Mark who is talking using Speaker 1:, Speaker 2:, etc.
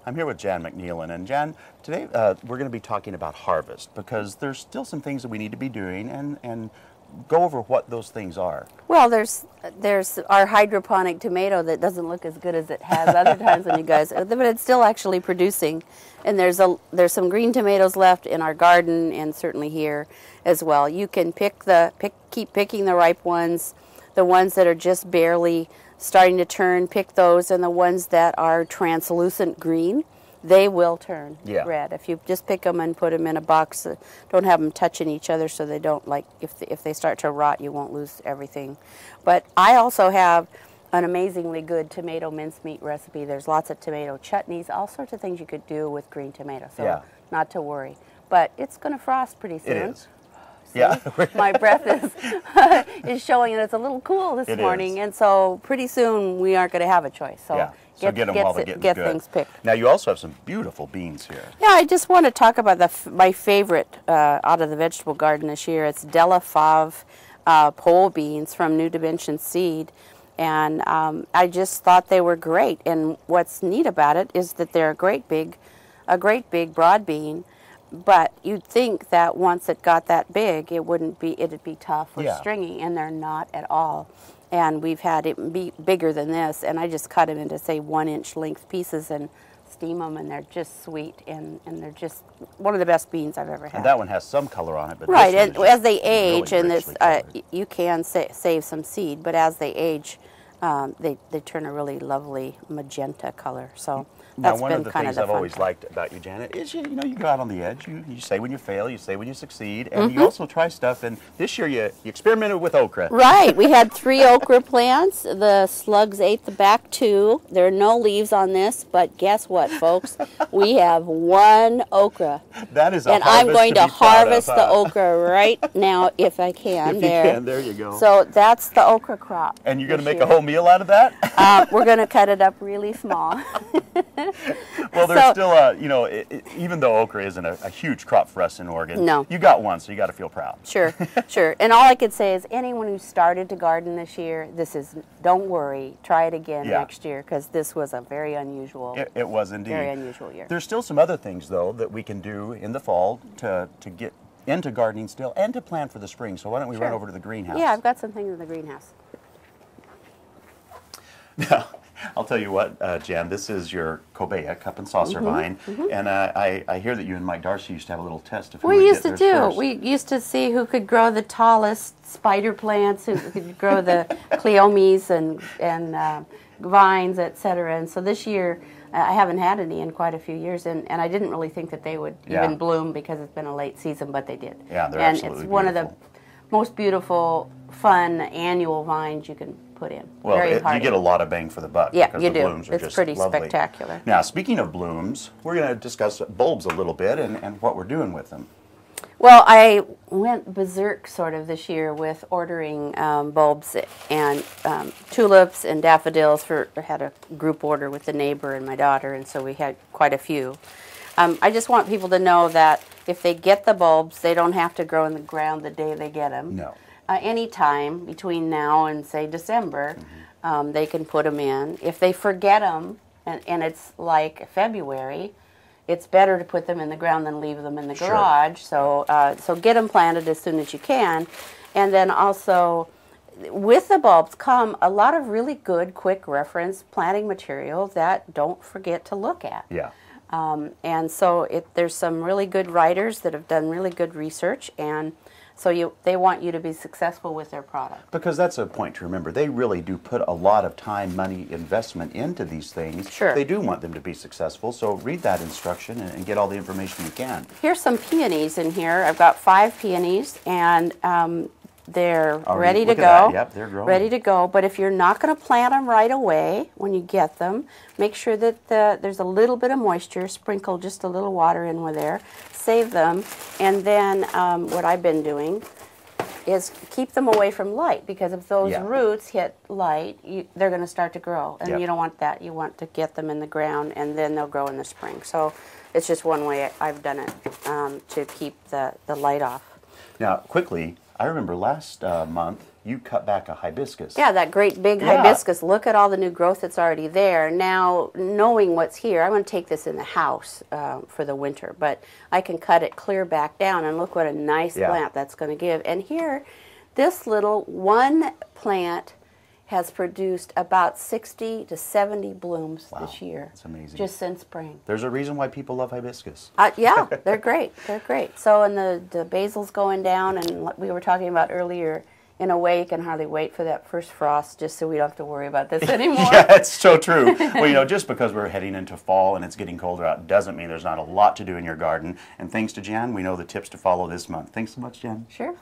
Speaker 1: I'm here with Jan McNeilan, and Jan, today we're going to be talking about harvest because there's still some things that we need to be doing and go over what those things are.
Speaker 2: Well, there's our hydroponic tomato that doesn't look as good as it has other times when you guys, but it's still actually producing. And there's some green tomatoes left in our garden and certainly here as well. You can keep picking the ripe ones, the ones that are just barely starting to turn, pick those, and the ones that are translucent green, they will turn red. If you just pick them and put them in a box, don't have them touching each other so they don't, like, if they start to rot, you won't lose everything. But I also have an amazingly good tomato mincemeat recipe. There's lots of tomato chutneys, all sorts of things you could do with green tomatoes, so not to worry. But it's going to frost pretty soon.
Speaker 1: It is.
Speaker 2: See? Yeah. My breath is showing that it's a little cool this morning, and so pretty soon we aren't going to have a choice. So
Speaker 1: get them while they're getting
Speaker 2: get
Speaker 1: good.
Speaker 2: Things picked.
Speaker 1: Now you also have some beautiful beans here.
Speaker 2: Yeah, I just want to talk about my favorite out of the vegetable garden this year. It's Della Fave pole beans from New Dimension Seed, and I just thought they were great. And what's neat about it is that they're a great big broad bean. But you'd think that once it got that big, it'd be tough or stringy, and they're not at all. And we've had it be bigger than this, and I just cut them into, say, 1-inch length pieces and steam them, and they're just sweet, and they're just one of the best beans I've ever had.
Speaker 1: And that one has some color on it, but
Speaker 2: right,
Speaker 1: this
Speaker 2: and as they age,
Speaker 1: really
Speaker 2: and this, you can save some seed, but as they age, they turn a really lovely magenta color. So.
Speaker 1: Now, one of the things I've always liked about you, Janet, is you go out on the edge. You say when you fail, you say when you succeed, and you also try stuff. And this year you experimented with okra.
Speaker 2: Right. We had 3 okra plants. The slugs ate the back 2. There are no leaves on this, but guess what, folks? We have 1 okra.
Speaker 1: That is a
Speaker 2: and
Speaker 1: harvest
Speaker 2: I'm going to harvest
Speaker 1: of,
Speaker 2: the okra right now if I can.
Speaker 1: If you can, there you go.
Speaker 2: So that's the okra crop.
Speaker 1: And you're going to make a whole meal out of that?
Speaker 2: We're going to cut it up really small.
Speaker 1: Well, there's still even though okra isn't a huge crop for us in Oregon, you got one, so you got to feel proud.
Speaker 2: Sure, sure. And all I could say is anyone who started to garden this year, don't worry, try it again next year, because this was a very unusual.
Speaker 1: It was indeed.
Speaker 2: Very unusual year.
Speaker 1: There's still some other things, though, that we can do in the fall to get into gardening still and to plan for the spring. So why don't we run over to the greenhouse?
Speaker 2: Yeah, I've got some things in the greenhouse.
Speaker 1: Now, I'll tell you what, Jan, this is your cobea, cup and saucer vine, and I hear that you and Mike Darcy used to have a little test of who
Speaker 2: we
Speaker 1: would
Speaker 2: used
Speaker 1: get
Speaker 2: to do.
Speaker 1: first.
Speaker 2: We used to see who could grow the tallest spider plants, who could grow the cleomes and vines, etc. And so this year, I haven't had any in quite a few years, and I didn't really think that they would even bloom because it's been a late season, but they did.
Speaker 1: Yeah, they're
Speaker 2: and
Speaker 1: absolutely
Speaker 2: it's one of the most beautiful, fun annual vines you can put in.
Speaker 1: Well, you get a lot of bang for the buck.
Speaker 2: Yeah,
Speaker 1: because
Speaker 2: you
Speaker 1: the
Speaker 2: do.
Speaker 1: Blooms are
Speaker 2: it's
Speaker 1: just
Speaker 2: pretty
Speaker 1: lovely.
Speaker 2: spectacular.
Speaker 1: Now, speaking of blooms, we're going to discuss bulbs a little bit and what we're doing with them.
Speaker 2: Well, I went berserk sort of this year with ordering bulbs and tulips and daffodils. I had a group order with the neighbor and my daughter, and so we had quite a few. I just want people to know that if they get the bulbs, they don't have to grow in the ground the day they get them.
Speaker 1: No.
Speaker 2: Any time between now and, say, December, they can put them in. If they forget them, and it's like February, it's better to put them in the ground than leave them in the garage. So, so get them planted as soon as you can. And then also, with the bulbs come a lot of really good, quick reference planting material that don't forget to look at.
Speaker 1: Yeah.
Speaker 2: And so there's some really good writers that have done really good research, and so they want you to be successful with their product.
Speaker 1: Because that's a point to remember. They really do put a lot of time, money, investment into these things.
Speaker 2: Sure.
Speaker 1: They do want them to be successful, so read that instruction and get all the information you can.
Speaker 2: Here's some peonies in here. I've got 5 peonies, and they're ready to go.
Speaker 1: Yep, they're growing.
Speaker 2: Ready to go. But if you're not going to plant them right away when you get them, make sure that there's a little bit of moisture. Sprinkle just a little water in with there. Save them. And then what I've been doing is keep them away from light, because if those roots hit light, they're going to start to grow. And you don't want that. You want to get them in the ground, and then they'll grow in the spring. So it's just one way I've done it to keep the light off.
Speaker 1: Now, quickly, I remember last month you cut back a hibiscus.
Speaker 2: Yeah, that great big hibiscus. Look at all the new growth that's already there. Now, knowing what's here, I'm going to take this in the house for the winter, but I can cut it clear back down, and look what a nice plant that's going to give. And here, this little one plant has produced about 60 to 70 blooms this year.
Speaker 1: That's amazing.
Speaker 2: Just since spring.
Speaker 1: There's a reason why people love hibiscus.
Speaker 2: Yeah, they're great. They're great. So, and the basil's going down, and what we were talking about earlier, in a way, you can hardly wait for that first frost just so we don't have to worry about this anymore.
Speaker 1: Yeah, it's so true. Well, you know, just because we're heading into fall and it's getting colder out doesn't mean there's not a lot to do in your garden. And thanks to Jan, we know the tips to follow this month. Thanks so much, Jan.
Speaker 2: Sure.